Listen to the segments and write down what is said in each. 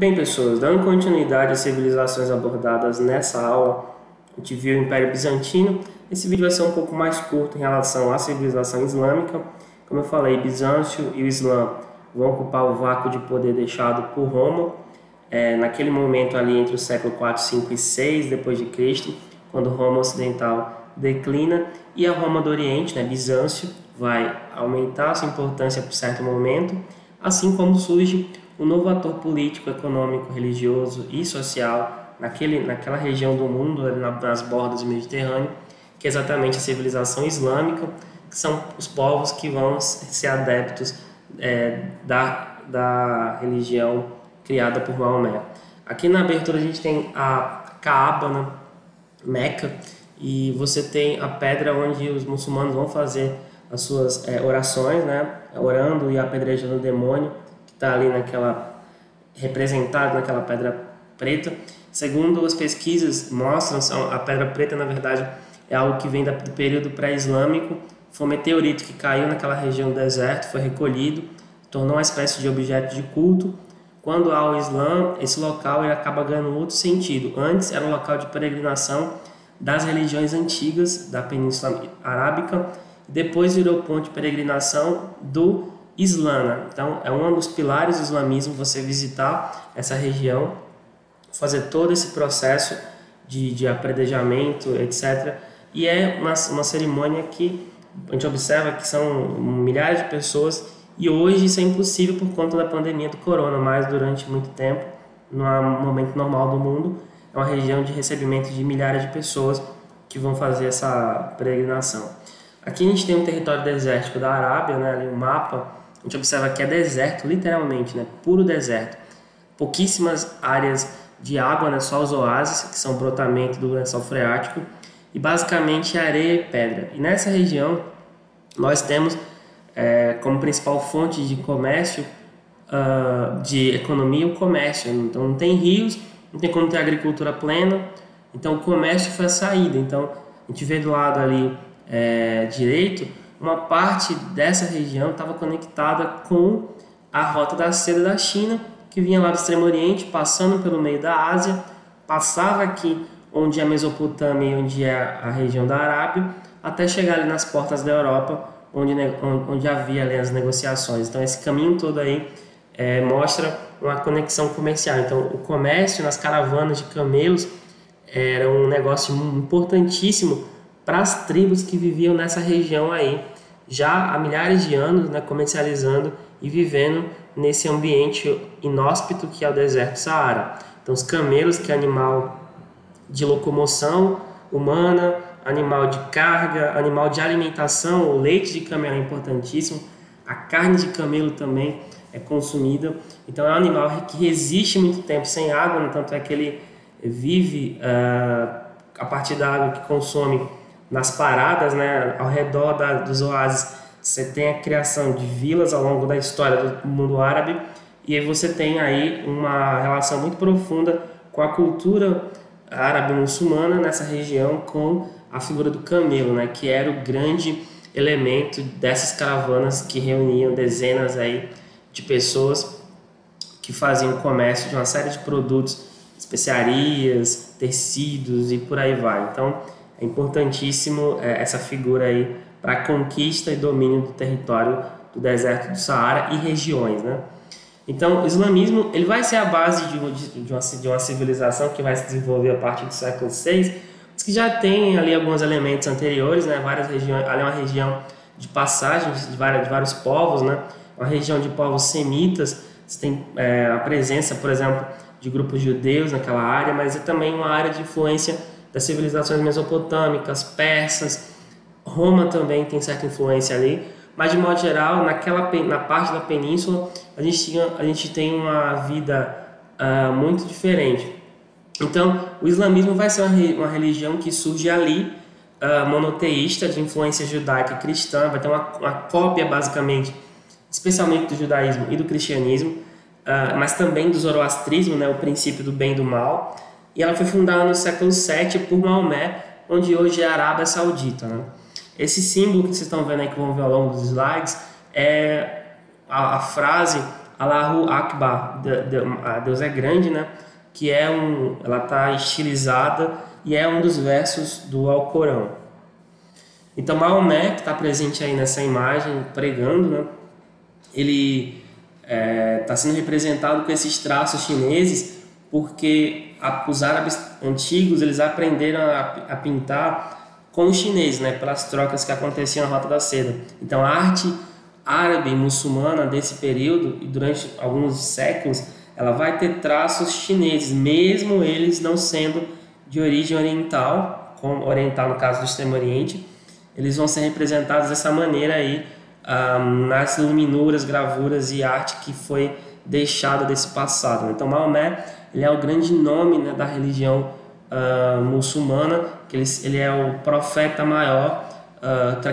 Bem, pessoas, dando continuidade às civilizações abordadas nessa aula, a gente viu o Império Bizantino. Esse vídeo vai ser um pouco mais curto em relação à civilização islâmica. Como eu falei, Bizâncio e o Islã vão ocupar o vácuo de poder deixado por Roma, naquele momento ali entre o século 4, 5 e 6 depois de Cristo, quando Roma Ocidental declina, e a Roma do Oriente, Bizâncio, vai aumentar sua importância por certo momento, assim como surge um novo ator político, econômico, religioso e social naquela região do mundo, nas bordas do Mediterrâneo, que é exatamente a civilização islâmica, que são os povos que vão ser adeptos da religião criada por Maomé. Aqui na abertura a gente tem a Kaaba, Meca, e você tem a pedra onde os muçulmanos vão fazer as suas orações, orando e apedrejando o demônio que está ali representado naquela pedra preta. Segundo as pesquisas mostram, a pedra preta na verdade é algo que vem do período pré-islâmico. Foi um meteorito que caiu naquela região do deserto, foi recolhido, tornou uma espécie de objeto de culto. Quando há o Islã, esse local ele acaba ganhando outro sentido. Antes era um local de peregrinação das religiões antigas da Península Arábica, depois virou ponto de peregrinação do Islã. Então é um dos pilares do islamismo você visitar essa região, fazer todo esse processo de apredejamento, etc. E é uma cerimônia que a gente observa que são milhares de pessoas, e hoje isso é impossível por conta da pandemia do corona, mas durante muito tempo, no momento normal do mundo, é uma região de recebimento de milhares de pessoas que vão fazer essa peregrinação. Aqui a gente tem um território desértico da Arábia, ali um mapa, a gente observa que é deserto, literalmente, puro deserto. Pouquíssimas áreas de água, só os oásis, que são brotamento do lençol freático, e basicamente areia e pedra. E nessa região nós temos como principal fonte de comércio, de economia, o comércio. Então não tem rios, não tem como ter agricultura plena, então o comércio foi a saída. Então a gente vê do lado ali direito, uma parte dessa região estava conectada com a rota da seda da China, que vinha lá do Extremo Oriente, passando pelo meio da Ásia, passava aqui onde é a Mesopotâmia e onde é a região da Arábia, até chegar ali nas portas da Europa, onde havia ali as negociações. Então esse caminho todo aí mostra uma conexão comercial. Então o comércio nas caravanas de camelos era um negócio importantíssimo para as tribos que viviam nessa região aí, já há milhares de anos, comercializando e vivendo nesse ambiente inóspito que é o deserto do Saara. Então os camelos, que é animal de locomoção humana, animal de carga, animal de alimentação, o leite de camelo é importantíssimo, a carne de camelo também é consumida. Então é um animal que resiste muito tempo sem água, tanto é que ele vive a partir da água que consome nas paradas, ao redor dos oásis. Você tem a criação de vilas ao longo da história do mundo árabe, e aí você tem aí uma relação muito profunda com a cultura árabe muçulmana nessa região, com a figura do camelo, que era o grande elemento dessas caravanas que reuniam dezenas aí de pessoas que faziam comércio de uma série de produtos, especiarias, tecidos e por aí vai. Então é importantíssimo essa figura aí para a conquista e domínio do território do deserto do Saara e regiões, Então o islamismo ele vai ser a base de uma civilização que vai se desenvolver a partir do século VI, mas que já tem ali alguns elementos anteriores, várias regiões. Ali é uma região de passagem de vários povos, uma região de povos semitas. Você tem a presença, por exemplo, de grupos judeus naquela área, mas é também uma área de influência das civilizações mesopotâmicas, persas. Roma também tem certa influência ali, mas de modo geral, na parte da península, a gente tem uma vida muito diferente. Então, o islamismo vai ser uma religião que surge ali, monoteísta, de influência judaica e cristã, vai ter uma cópia, basicamente, especialmente do judaísmo e do cristianismo, mas também do zoroastrismo, o princípio do bem e do mal, e ela foi fundada no século VII por Maomé, onde hoje é a Arábia Saudita. Esse símbolo que vocês estão vendo aí, que vão ver ao longo dos slides, é a frase Allahu Akbar, Deus é grande, né? Que é ela está estilizada e é um dos versos do Alcorão. Então Maomé, que está presente aí nessa imagem, pregando, né? Ele está sendo representado com esses traços chineses porque os árabes antigos eles aprenderam a pintar com os chineses, né? Pelas trocas que aconteciam na Rota da Seda. Então a arte árabe e muçulmana desse período e durante alguns séculos ela vai ter traços chineses, mesmo eles não sendo de origem oriental, como oriental no caso do Extremo Oriente, eles vão ser representados dessa maneira aí nas iluminuras, gravuras e arte que foi deixada desse passado. Então Maomé ele é o grande nome, né, da religião muçulmana, que ele é o profeta maior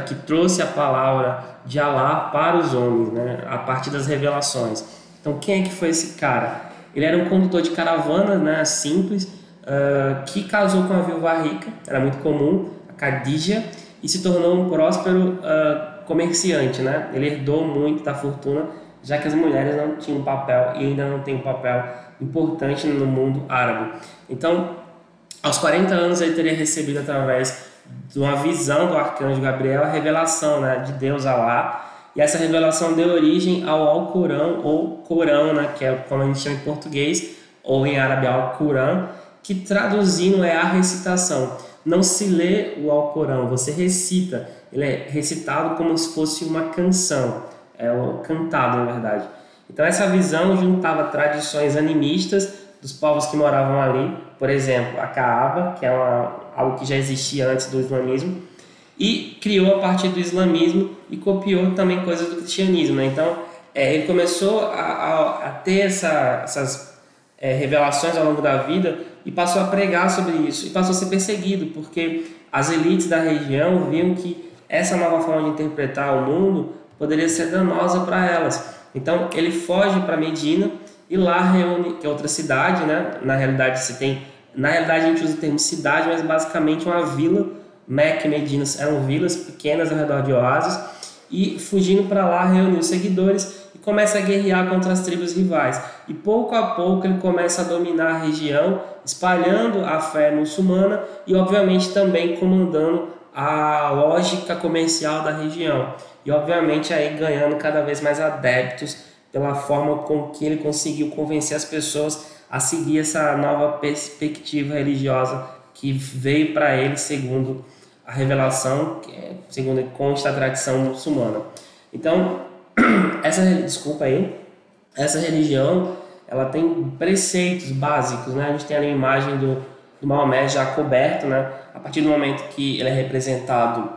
que trouxe a palavra de Alá para os homens, né, a partir das revelações. Então quem é que foi esse cara? Ele era um condutor de caravana, né, simples, que casou com uma viúva rica, era muito comum, a Khadija, e se tornou um próspero comerciante, né? Ele herdou muito da fortuna, já que as mulheres não tinham papel e ainda não têm um papel importante no mundo árabe. Então, aos 40 anos ele teria recebido através de uma visão do arcanjo Gabriel a revelação, né, de Deus Alá, e essa revelação deu origem ao Alcorão ou Corão, né, que é como a gente chama em português ou em árabe Alcorão, que traduzindo é a recitação. Não se lê o Alcorão, você recita. Ele é recitado como se fosse uma canção, cantado na verdade. Então essa visão juntava tradições animistas dos povos que moravam ali, por exemplo, a Kaaba, que é algo que já existia antes do islamismo, e criou a partir do islamismo e copiou também coisas do cristianismo, né? Então ele começou a ter essas revelações ao longo da vida e passou a pregar sobre isso e passou a ser perseguido porque as elites da região viam que essa nova forma de interpretar o mundo poderia ser danosa para elas. Então ele foge para Medina e lá reúne, que é outra cidade, né? Na realidade a gente usa o termo cidade, mas basicamente uma vila. Meca e Medina eram vilas pequenas ao redor de oásis, e fugindo para lá reuniu seguidores e começa a guerrear contra as tribos rivais. E pouco a pouco ele começa a dominar a região, espalhando a fé muçulmana e obviamente também comandando a lógica comercial da região. E obviamente aí ganhando cada vez mais adeptos pela forma com que ele conseguiu convencer as pessoas a seguir essa nova perspectiva religiosa que veio para ele segundo a revelação, segundo consta a tradição muçulmana. Então, essa religião, ela tem preceitos básicos, né? A gente tem ali a imagem do Maomé já coberto, né? A partir do momento que ele é representado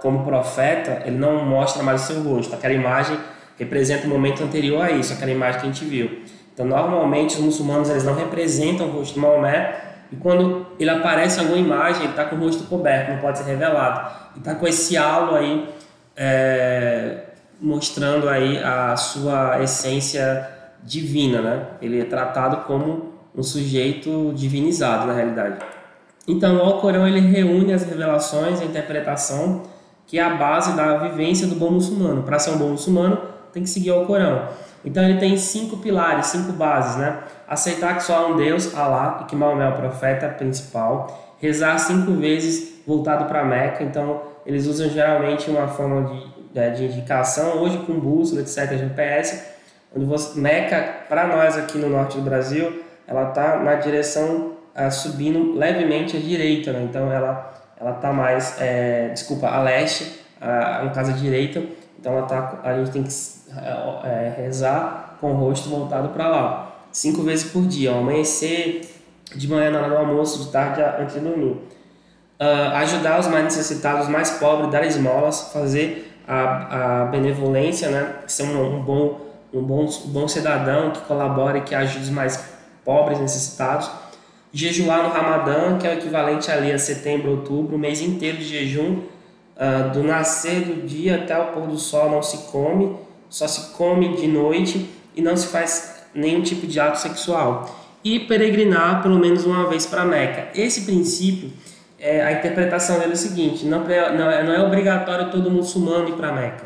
como profeta, ele não mostra mais o seu rosto. Aquela imagem representa o momento anterior a isso, aquela imagem que a gente viu. Então, normalmente, os muçulmanos eles não representam o rosto do Maomé, e quando ele aparece em alguma imagem, ele está com o rosto coberto, não pode ser revelado. E está com esse halo aí, mostrando aí a sua essência divina, né? Ele é tratado como um sujeito divinizado, na realidade. Então, o Alcorão ele reúne as revelações, a interpretação, que é a base da vivência do bom muçulmano. Para ser um bom muçulmano, tem que seguir o Alcorão. Então ele tem 5 pilares, 5 bases, né? Aceitar que só há um Deus, Alá, e que Maomé é o profeta principal. Rezar 5 vezes voltado para Meca. Então eles usam geralmente uma forma de indicação, hoje com bússola, etc, GPS, onde Meca, para nós aqui no norte do Brasil, ela está na direção subindo levemente à direita, né? Então ela está mais, a leste, no caso à direita. Então a gente tem que rezar com o rosto voltado para lá 5 vezes por dia, ao amanhecer, de manhã na hora do almoço, de tarde antes de dormir. Ajudar os mais necessitados, os mais pobres, dar esmolas, fazer a benevolência, né? Ser um bom cidadão que colabora e que ajude os mais pobres, necessitados. Jejuar no Ramadã, que é o equivalente ali a setembro, outubro, o mês inteiro de jejum. Do nascer do dia até o pôr do sol não se come, só se come de noite e não se faz nenhum tipo de ato sexual. E peregrinar pelo menos uma vez para Meca. Esse princípio, a interpretação dele é o seguinte: não é obrigatório todo muçulmano ir para Meca.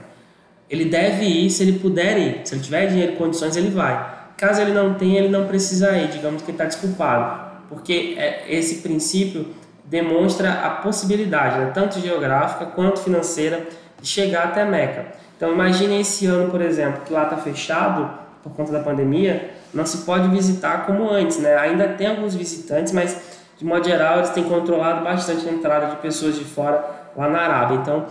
ele deve ir se ele puder ir. Se ele tiver dinheiro e condições, ele vai. Caso ele não tenha, ele não precisa ir, digamos que ele está desculpado. Porque esse princípio demonstra a possibilidade, né, tanto geográfica quanto financeira, de chegar até Meca. Então imagine esse ano, por exemplo, que lá está fechado por conta da pandemia, não se pode visitar como antes, né? Ainda tem alguns visitantes, mas de modo geral eles têm controlado bastante a entrada de pessoas de fora lá na Arábia. Então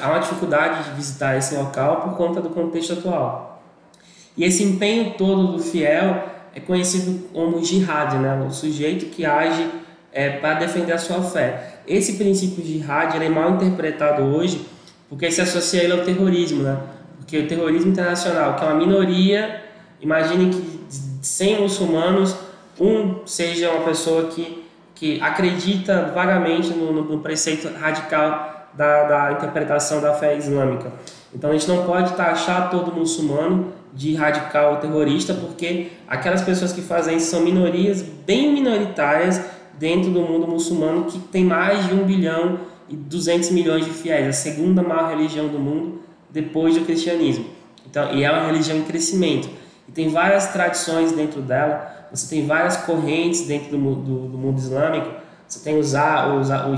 há uma dificuldade de visitar esse local por conta do contexto atual. E esse empenho todo do fiel é conhecido como jihad, né? O sujeito que age para defender a sua fé. Esse princípio de jihad ele é mal interpretado hoje porque se associa ele ao terrorismo, né? Porque o terrorismo internacional, que é uma minoria, imagine que de 100 muçulmanos, seja uma pessoa que acredita vagamente no preceito radical da interpretação da fé islâmica. Então a gente não pode taxar todo muçulmano de radical ou terrorista, porque aquelas pessoas que fazem isso são minorias bem minoritárias dentro do mundo muçulmano, que tem mais de 1 bilhão e 200 milhões de fiéis, a segunda maior religião do mundo depois do cristianismo. Então, e é uma religião em crescimento. E tem várias tradições dentro dela, você tem várias correntes dentro do mundo islâmico, você tem os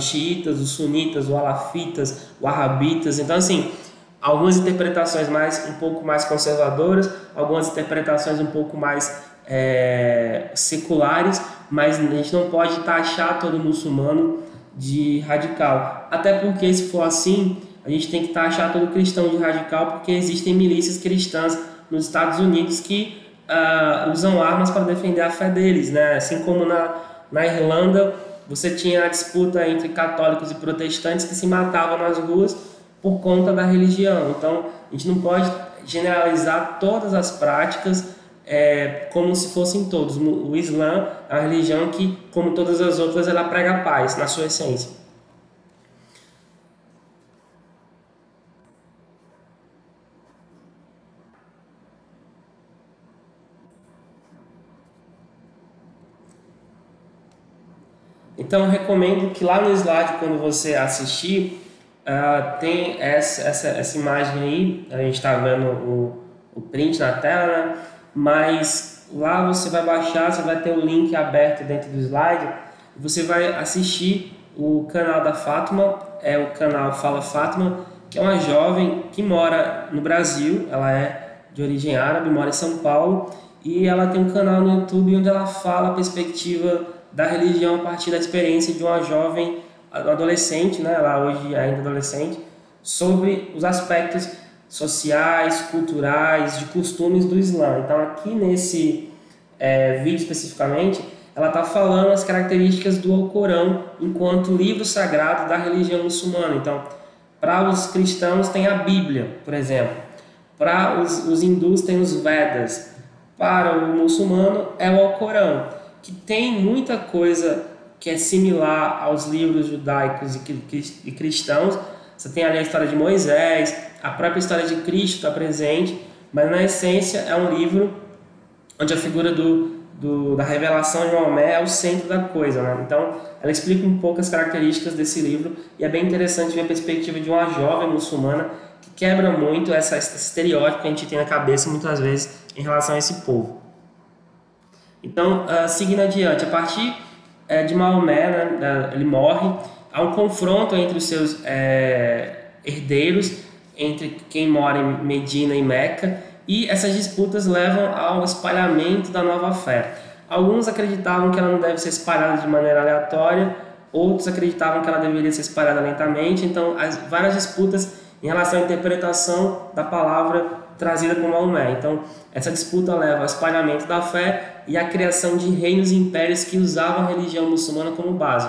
xiitas, os sunitas, os alafitas, os wahhabitas. Então, assim, algumas interpretações um pouco mais conservadoras, algumas interpretações um pouco mais seculares, mas a gente não pode taxar todo muçulmano de radical. Até porque, se for assim, a gente tem que taxar todo cristão de radical, porque existem milícias cristãs nos Estados Unidos que usam armas para defender a fé deles, né? Assim como na Irlanda, você tinha a disputa entre católicos e protestantes que se matavam nas ruas por conta da religião. Então, a gente não pode generalizar todas as práticas como se fossem todos. O Islã é uma religião que, como todas as outras, ela prega a paz na sua essência. Então, eu recomendo que lá no slide, quando você assistir, tem essa imagem aí, a gente está vendo o print na tela, né? Mas lá você vai baixar, você vai ter o link aberto dentro do slide, e você vai assistir o canal da Fátima, é o canal Fala Fátima, que é uma jovem que mora no Brasil, ela é de origem árabe, mora em São Paulo, e ela tem um canal no YouTube onde ela fala a perspectiva da religião a partir da experiência de uma jovem adolescente, né, ela hoje ainda adolescente, sobre os aspectos sociais, culturais, de costumes do Islã. Então aqui nesse vídeo especificamente, ela está falando as características do Alcorão enquanto livro sagrado da religião muçulmana. Então, para os cristãos tem a Bíblia, por exemplo. Para os hindus tem os Vedas. Para o muçulmano é o Alcorão, que tem muita coisa que é similar aos livros judaicos e cristãos. Você tem ali a história de Moisés, a própria história de Cristo está presente, mas na essência é um livro onde a figura da revelação de Maomé é o centro da coisa, né? Então ela explica um pouco as características desse livro e é bem interessante ver a perspectiva de uma jovem muçulmana que quebra muito esse estereótipo que a gente tem na cabeça muitas vezes em relação a esse povo. Então, seguindo adiante, a partir de Maomé, né, ele morre, há um confronto entre os seus herdeiros, entre quem mora em Medina e Meca, e essas disputas levam ao espalhamento da nova fé. Alguns acreditavam que ela não deve ser espalhada de maneira aleatória, outros acreditavam que ela deveria ser espalhada lentamente. Então, várias disputas em relação à interpretação da palavra trazida por Maomé. Então, essa disputa leva ao espalhamento da fé e à criação de reinos e impérios que usavam a religião muçulmana como base.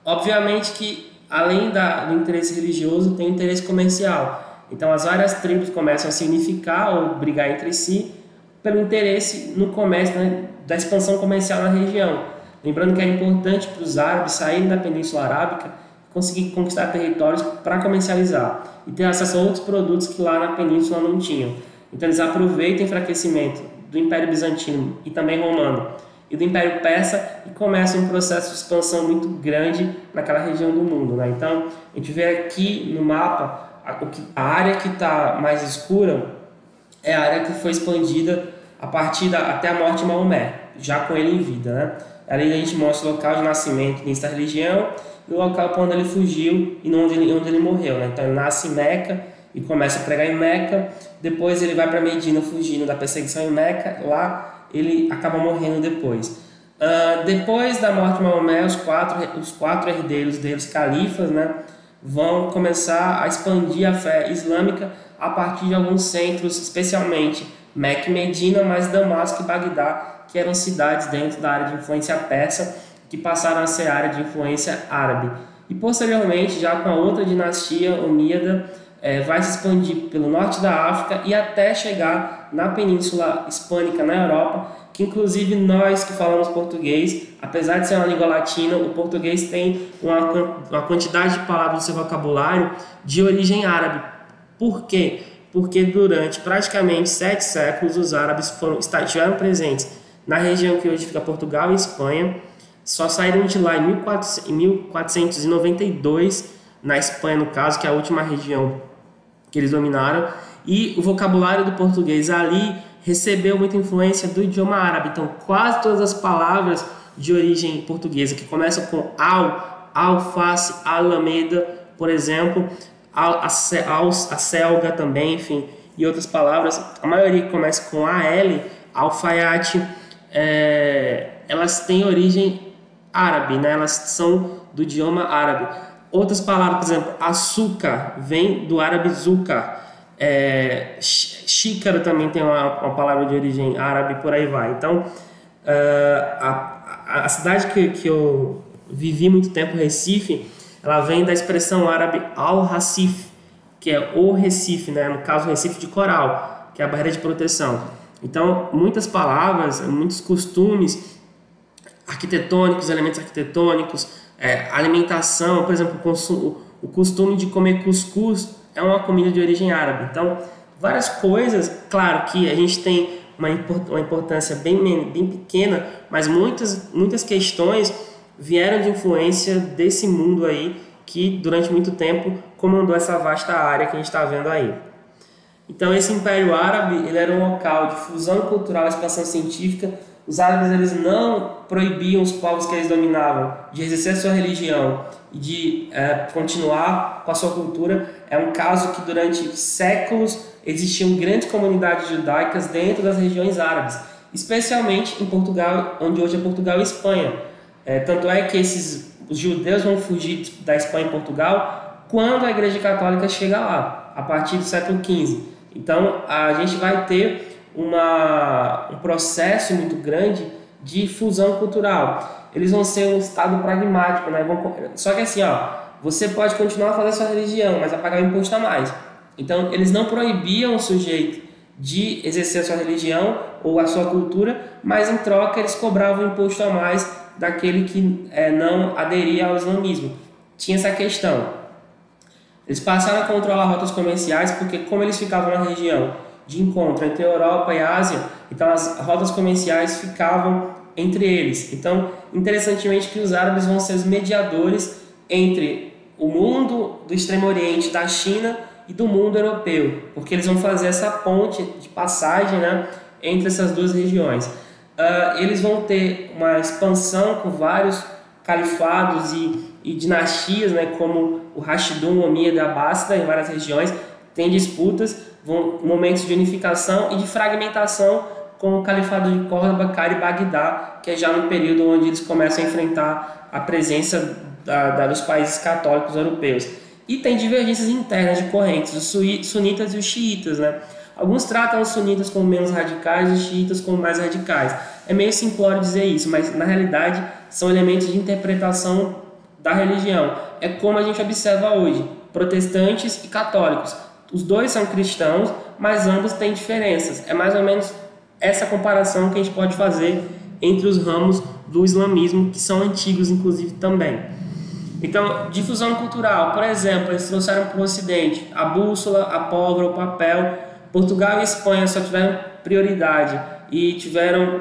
Obviamente que, além do interesse religioso, tem interesse comercial. Então, as várias tribos começam a se unificar ou brigar entre si pelo interesse no comércio, né, da expansão comercial na região. Lembrando que é importante para os árabes saírem da Península Arábica e conseguir conquistar territórios para comercializar e ter acesso a outros produtos que lá na Península não tinham. Então, eles aproveitam o enfraquecimento do Império Bizantino e também Romano e do Império Persa e começam um processo de expansão muito grande naquela região do mundo, né? Então, a gente vê aqui no mapa a área que está mais escura é a área que foi expandida a partir até a morte de Maomé, já com ele em vida, né? Ali a gente mostra o local de nascimento dessa religião e o local para onde ele fugiu e onde ele morreu, né? Então ele nasce em Meca e começa a pregar em Meca, depois ele vai para Medina fugindo da perseguição em Meca, lá ele acaba morrendo depois. Depois da morte de Maomé, os quatro herdeiros deles, califas, né, vão começar a expandir a fé islâmica a partir de alguns centros, especialmente Meca e Medina, mas Damasco e Bagdá, que eram cidades dentro da área de influência persa, que passaram a ser área de influência árabe. E posteriormente, já com a outra dinastia omíada, vai se expandir pelo norte da África e até chegar na Península Hispânica, na Europa, que inclusive nós que falamos português, apesar de ser uma língua latina, o português tem uma quantidade de palavras no seu vocabulário de origem árabe. Por quê? Porque durante praticamente 7 séculos os árabes estiveram presentes na região que hoje fica Portugal e Espanha, só saíram de lá em 1492, na Espanha no caso, que é a última região que eles dominaram, e o vocabulário do português ali recebeu muita influência do idioma árabe. Então quase todas as palavras de origem portuguesa que começam com alface, alameda, por exemplo, a selga também, enfim, e outras palavras, a maioria que começa com al, alfaiate, elas têm origem árabe, né? Elas são do idioma árabe. Outras palavras, por exemplo, açúcar vem do árabe zuca, xícara também tem uma palavra de origem árabe, por aí vai. Então, a cidade que eu vivi muito tempo, Recife, ela vem da expressão árabe al-Racif, que é o Recife, né? No caso, o Recife de coral, que é a barreira de proteção. Então, muitas palavras, muitos costumes arquitetônicos, elementos arquitetônicos, alimentação, por exemplo, o costume de comer cuscuz é uma comida de origem árabe. Então, várias coisas, claro que a gente tem uma importância bem pequena, mas muitas questões vieram de influência desse mundo aí que durante muito tempo comandou essa vasta área que a gente está vendo aí. Então esse Império Árabe ele era um local de fusão cultural e expansão científica. Os árabes eles não proibiam os povos que eles dominavam de exercer a sua religião e de continuar com a sua cultura. É um caso que durante séculos existiam grandes comunidades judaicas dentro das regiões árabes, especialmente em Portugal, onde hoje é Portugal e Espanha. Tanto é que os judeus vão fugir da Espanha e Portugal quando a Igreja Católica chega lá, a partir do século XV. Então a gente vai ter um processo muito grande de fusão cultural. Eles vão ser um estado pragmático, né? Só que assim, você pode continuar a fazer a sua religião, mas vai pagar o imposto a mais. Então eles não proibiam o sujeito de exercer a sua religião ou a sua cultura, mas em troca eles cobravam o imposto a mais daquele que não aderia ao islamismo. Tinha essa questão. Eles passaram a controlar rotas comerciais porque, como eles ficavam na região de encontro entre a Europa e a Ásia, então as rotas comerciais ficavam entre eles. Então, interessantemente que os árabes vão ser os mediadores entre o mundo do Extremo Oriente, da China e do mundo europeu, porque eles vão fazer essa ponte de passagem, né, entre essas duas regiões. Eles vão ter uma expansão com vários califados e dinastias, né, como o Rashidun, o Omíyada e Abássida, em várias regiões, tem disputas, momentos de unificação e de fragmentação com o califado de Córdoba, Cairo e Bagdá, que é já no período onde eles começam a enfrentar a presença dos países católicos europeus. E tem divergências internas de correntes, os sunitas e os xiitas, né? Alguns tratam os sunitas como menos radicais e os xiitas como mais radicais. É meio simplório dizer isso, mas na realidade são elementos de interpretação da religião. É como a gente observa hoje, protestantes e católicos. Os dois são cristãos, mas ambos têm diferenças. É mais ou menos essa comparação que a gente pode fazer entre os ramos do islamismo, que são antigos inclusive também. Então, difusão cultural, por exemplo, eles trouxeram para o Ocidente a bússola, a pólvora, o papel. Portugal e Espanha só tiveram prioridade e tiveram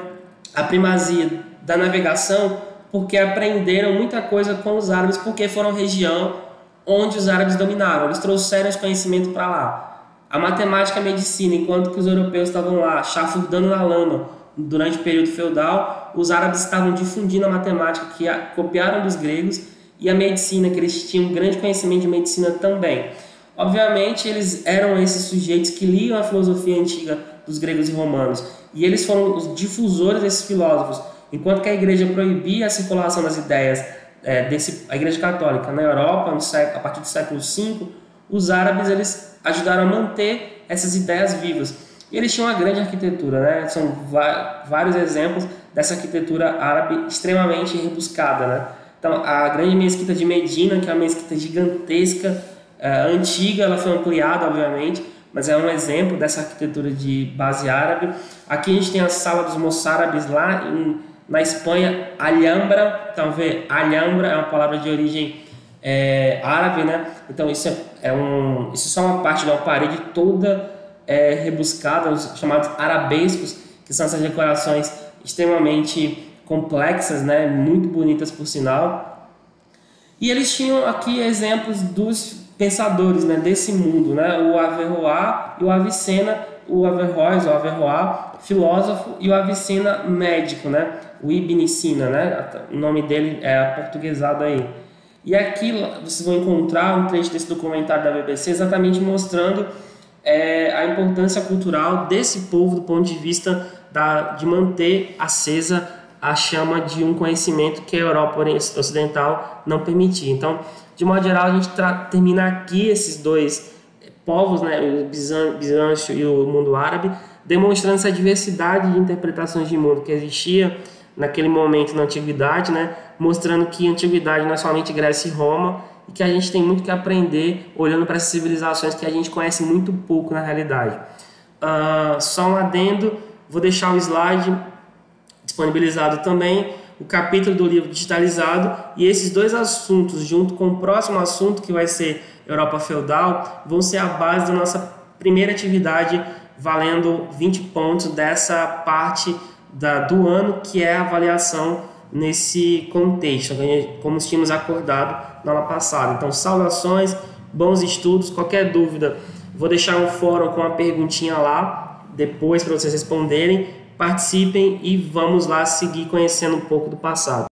a primazia da navegação porque aprenderam muita coisa com os árabes, porque foram região onde os árabes dominaram. Eles trouxeram esse conhecimento para lá. A matemática e a medicina, enquanto que os europeus estavam lá chafurdando na lama durante o período feudal, os árabes estavam difundindo a matemática, que copiaram dos gregos, e a medicina, que eles tinham um grande conhecimento de medicina também. Obviamente, eles eram esses sujeitos que liam a filosofia antiga dos gregos e romanos, e eles foram os difusores desses filósofos. Enquanto que a igreja proibia a circulação das ideias, a igreja católica na Europa, a partir do século V, os árabes eles ajudaram a manter essas ideias vivas. E eles tinham uma grande arquitetura, né? São vários exemplos dessa arquitetura árabe extremamente rebuscada, né? Então, a grande mesquita de Medina, que é uma mesquita gigantesca, antiga, ela foi ampliada, obviamente, mas é um exemplo dessa arquitetura de base árabe. Aqui a gente tem a Sala dos Moçárabes lá na Espanha, Alhambra. Então, Alhambra é uma palavra de origem árabe, né? Então, isso é só uma parte de uma parede toda rebuscada, os chamados arabescos, que são essas decorações extremamente complexas, né? Muito bonitas, por sinal. E eles tinham aqui exemplos dos pensadores, né, desse mundo, né? O Averroes e o Avicena. O Averroes, filósofo, e o Avicena, médico, né? O Ibn Sina, né? O nome dele é aportuguesado aí. E aqui vocês vão encontrar um trecho desse documentário da BBC exatamente mostrando a importância cultural desse povo do ponto de vista de manter acesa a chama de um conhecimento que a Europa Ocidental não permitia. Então, de modo geral, a gente termina aqui esses dois povos, né, o Bizâncio e o mundo árabe, demonstrando essa diversidade de interpretações de mundo que existia naquele momento na Antiguidade, né, mostrando que a Antiguidade não é somente Grécia e Roma, e que a gente tem muito que aprender olhando para essas civilizações que a gente conhece muito pouco na realidade. Só um adendo, vou deixar o slide disponibilizado também, o capítulo do livro digitalizado, e esses dois assuntos, junto com o próximo assunto, que vai ser Europa Feudal, vão ser a base da nossa primeira atividade, valendo 20 pontos dessa parte do ano, que é a avaliação nesse contexto, como tínhamos acordado na aula passada. Então, saudações, bons estudos. Qualquer dúvida, vou deixar um fórum com uma perguntinha lá, depois para vocês responderem. Participem e vamos lá seguir conhecendo um pouco do passado.